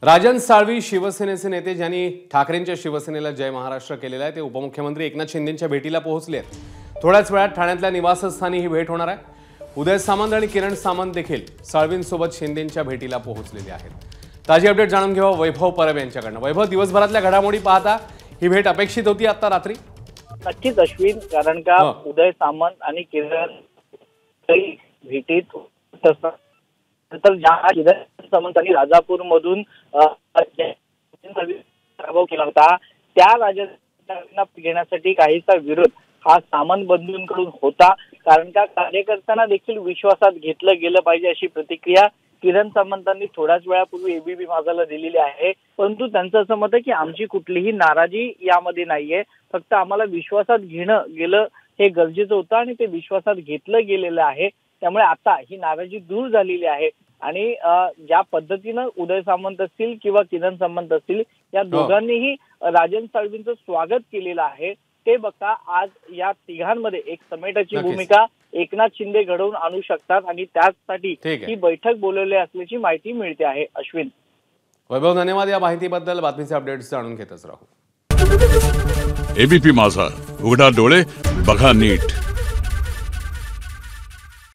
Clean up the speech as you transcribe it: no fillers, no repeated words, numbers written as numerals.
राजन साळवी शिवसेनेचे नेते ज्यांनी ठाकरेंच्या शिवसेनेला जय महाराष्ट्र केलेला आहे ते उपमुख्यमंत्री एकनाथ शिंदेंच्या भेटीला पोहोचले आहेत। थोड्याच वेळात ठाण्यातल्या निवासस्थानी ही भेट होणार आहे। उदय सामंत आणि किरण सामंत देखील साळवींसोबत शिंदेंच्या भेटीला पोहोचलेले आहेत। ताजी अपडेट जाणून घेऊ वैभव परब यांच्याकडून। वैभव, दिवसभरातल्या घडामोडी पाहता ही भेट अपेक्षित होती आता रात्री? नक्कीच अश्विन, कारण का उदय सामंत आणि किरण भेटीत तर ज्या किरण सामंतांनी राजापूरमधून पराभव केला होता त्या राजकारण्यांना घेण्यासाठी काहीसा विरोध हा सामंत बंधूंकडून होता, कारण का कार्यकर्त्यांना देखील विश्वासात घेतलं गेलं पाहिजे अशी प्रतिक्रिया किरण सामंतांनी थोड्याच वेळापूर्वी एबीपी माझाला दिलेली आहे। परंतु त्यांचं असं मत आहे की आमची कुठलीही नाराजी यामध्ये नाहीये, फक्त आम्हाला विश्वासात घेणं गेलं हे गरजेचं होतं आणि ते विश्वासात घेतलं गेलेलं आहे। त्यामुळे आता ही नाराजी दूर झालेली आहे आणि ज्या पद्धतीनं उदय सामंत असतील किंवा किरण सामंत असतील या दोघांनीही राजन साळवींचं स्वागत केलेलं आहे। ते बघता आज या तिघांमध्ये एक समेटाची भूमिका एकनाथ शिंदे घडवून आणू शकतात आणि त्यासाठी ही बैठक बोलवली असल्याची माहिती मिळते आहे। अश्विन, वैभव, धन्यवाद या माहितीबद्दल। बातमीचे अपडेट्स जाणून घेतच राहू। एबीपी माझा, उघडा डोळे बघा नीट।